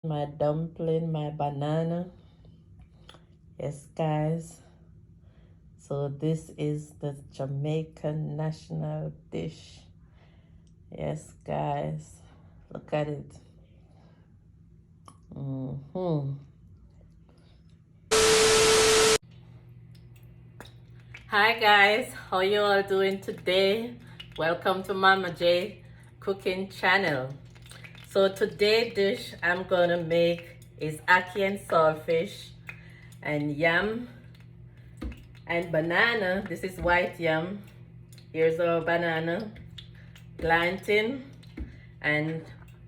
My dumpling, my banana. Yes, guys. So this is the Jamaican national dish. Yes, guys. Look at it. Hi guys, how you all doing today? Welcome to Mama J cooking channel. So today dish I'm gonna make is ackee and saltfish and yam and banana. This is white yam. Here's our banana, plantain, and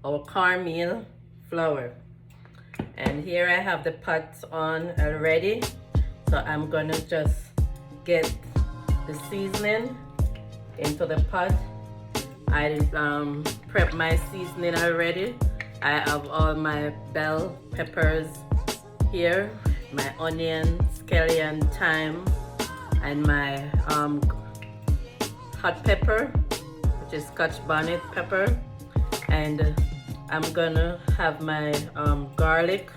our cornmeal flour. And here I have the pot on already. So I'm gonna just get the seasoning into the pot. I prep my seasoning already. I have all my bell peppers here, my onion, scallion, thyme, and my hot pepper, which is Scotch bonnet pepper. And I'm gonna have my garlic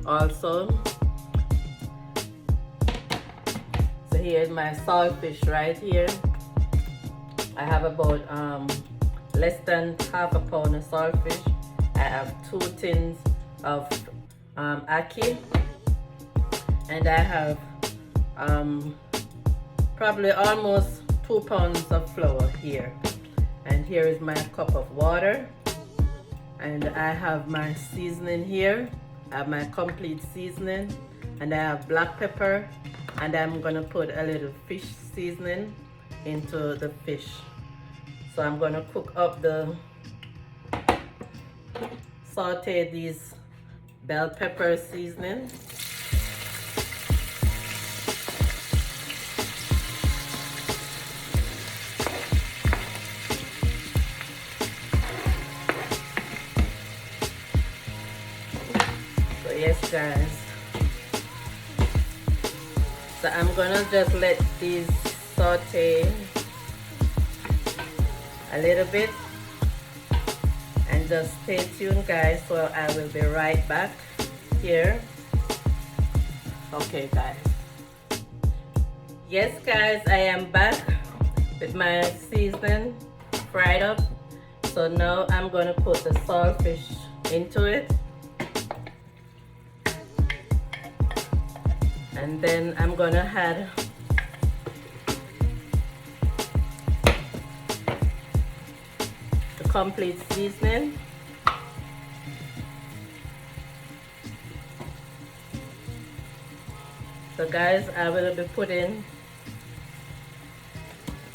also. So here's my saltfish right here. I have about less than half a pound of saltfish. I have 2 tins of ackee, and I have probably almost 2 pounds of flour here. And here is my cup of water, and I have my seasoning here. I have my complete seasoning, and I have black pepper, and I'm gonna put a little fish seasoning into the fish. So I'm gonna cook up saute these bell pepper seasoning. So yes guys, so I'm gonna just let these saute a little bit, and just stay tuned guys, so I will be right back here. Okay guys, yes guys, I am back with my seasoning fried up. So now I'm gonna put the saltfish into it, and then I'm gonna add complete seasoning. So guys, I will be putting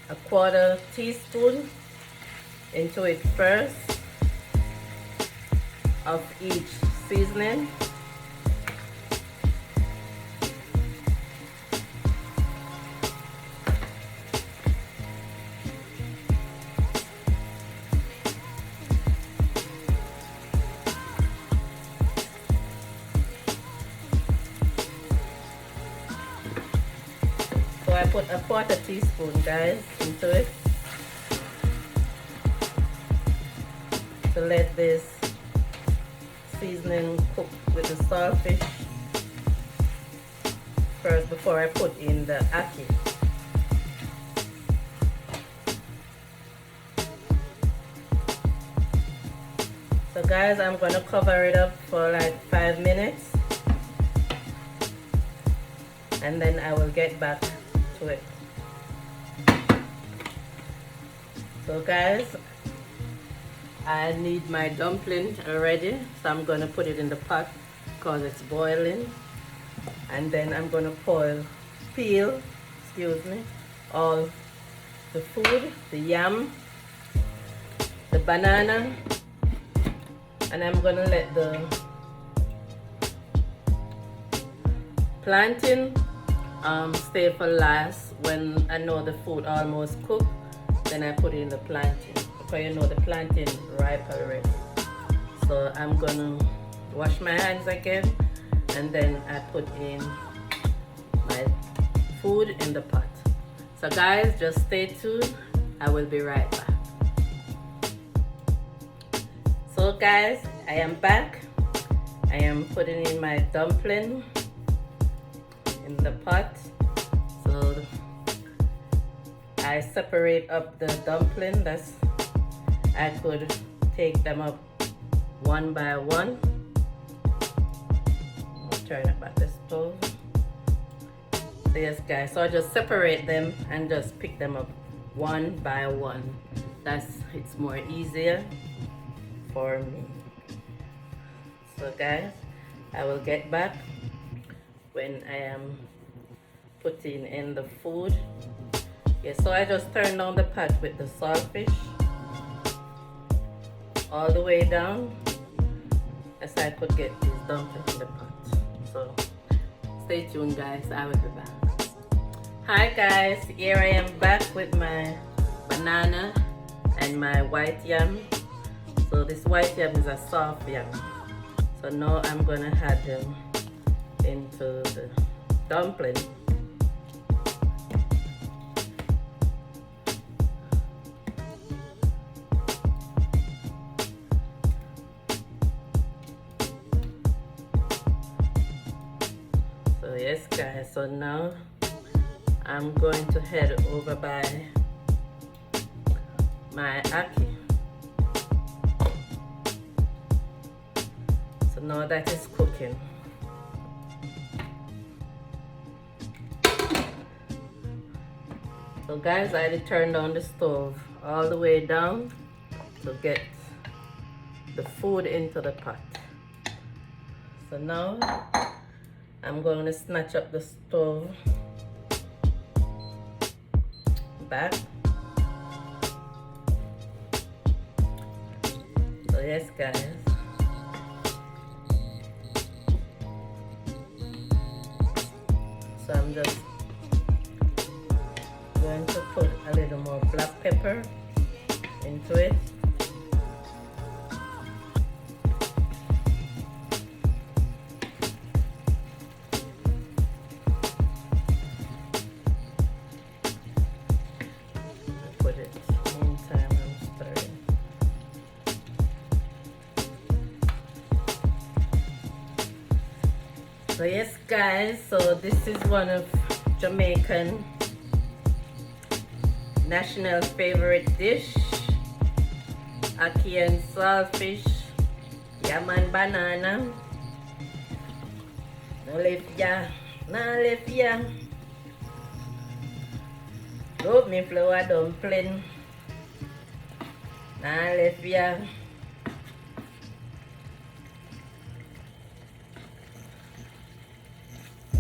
a 1/4 teaspoon into it first of each seasoning. So I put a 1/4 teaspoon guys into it to let this seasoning cook with the saltfish first before I put in the ackee. So guys, I'm gonna cover it up for like 5 minutes, and then I will get back to it. So guys, I need my dumpling already, so I'm gonna put it in the pot because it's boiling, and then I'm gonna peel all the food, the yam, the banana, and I'm gonna let the plantain stay for last. When I know the food almost cooked, then I put in the plantain, because you know the plantain ripe already. So I'm gonna wash my hands again, and then I put in my food in the pot. So guys, just stay tuned. I will be right back. So guys, I am back. I am putting in my dumpling in the pot. So I separate up the dumpling. I could take them up one by one. I'll turn it back the stove. So yes guys, so I just separate them and just pick them up one by one. It's more easier for me. So guys, I will get back when I am putting in the food. Yeah, so I just turned on the pot with the saltfish all the way down as I could get these dumplings in the pot. So stay tuned guys, I will be back. Hi guys, here I am back with my banana and my white yam. So this white yam is a soft yam. So now I'm gonna add them into the dumpling. So yes guys, so now I'm going to head over by my ackee. So now that is cooking. So guys, I had turned on the stove all the way down to get the food into the pot. So now I'm going to snatch up the stove back. So yes guys, so I'm just going to put a little more black pepper into it. Put it meantime I'm stirring. So yes guys, so this is one of Jamaican national favorite dish, ackee and saltfish, yam and banana. No left ya, no left ya. Love me flour dumpling. No left ya.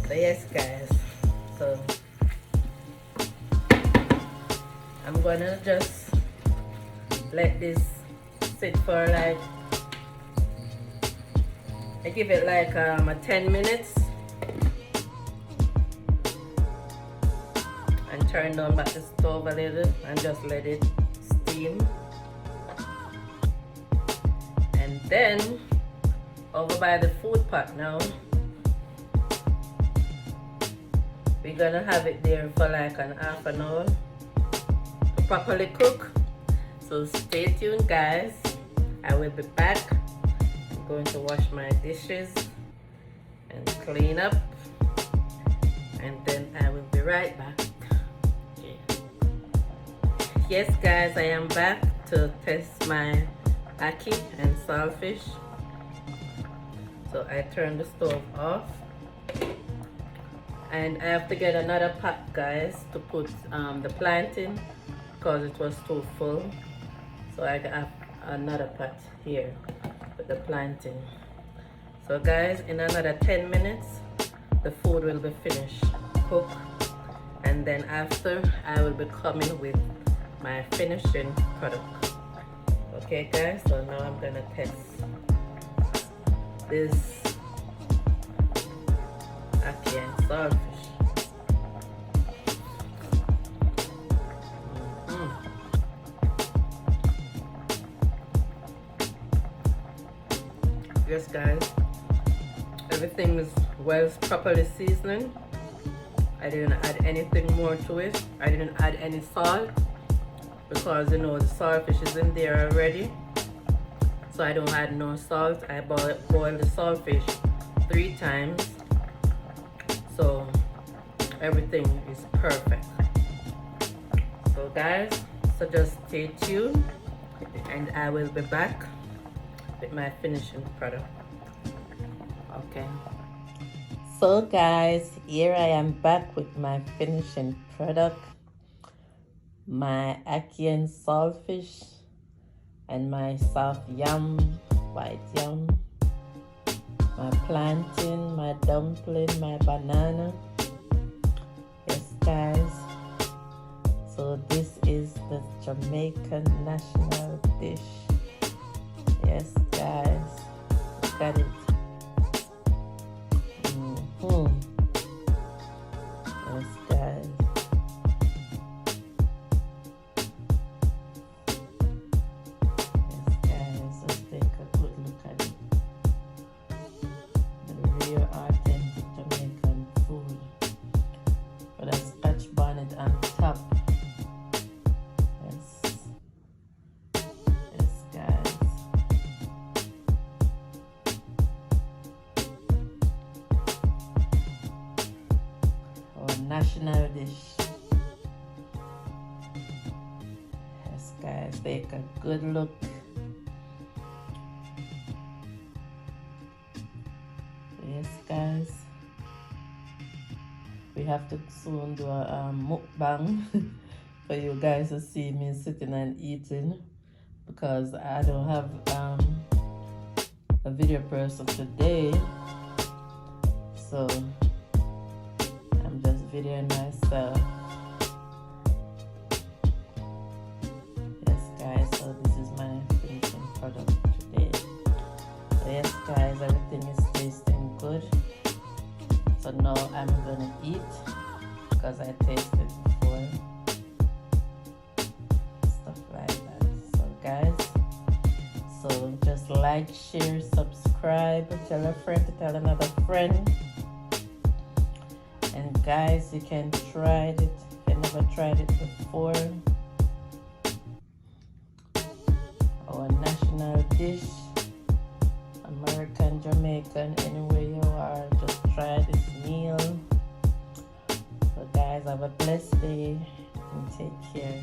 So yes guys, so I'm gonna just let this sit for like, I give it like 10 minutes and turn down back the stove a little and just let it steam. And then over by the food pot now, we're gonna have it there for like an half an hour to properly cook. So stay tuned guys, I will be back. I'm going to wash my dishes and clean up, and then I will be right back. Okay. Yes guys, I am back to test my ackee and saltfish. So I turn the stove off. And I have to get another pot guys to put the plantain because it was too full. So I got another pot here with the plantain. So guys, in another 10 minutes the food will be finished cook, and then after I will be coming with my finishing product. Okay guys, so now I'm gonna test this ackee and saltfish. Yes guys, everything is well properly seasoned. I didn't add anything more to it. I didn't add any salt because you know the saltfish is in there already. so I don't add no salt. I boil the saltfish 3 times, so everything is perfect. So guys, so just stay tuned and I will be back with my finishing product. Okay, so guys, here I am back with my finishing product, my ackee and saltfish and my soft yam, white yam, my plantain, my dumpling, my banana. Yes guys, so this is the Jamaican national dish. Yes guys, look at it. Yes guys, let's take a good look at it. The real authentic Jamaican food with a scotch bonnet on top. Yes guys. Our national dish. Yes guys, take a good look. Yes guys, we have to soon do a mukbang for you guys to see me sitting and eating, because I don't have a video person today, so I'm just videoing myself. Yes guys, so this is my finishing product today. So yes guys, everything is tasting good. So now I'm gonna eat because I tasted before. Stuff like that. So guys, so just like, share, subscribe, tell a friend to tell another friend. And guys, you can try it if you never tried it before. Our national dish, American, Jamaican, anywhere you are, just try this meal. So guys, have a blessed day and take care.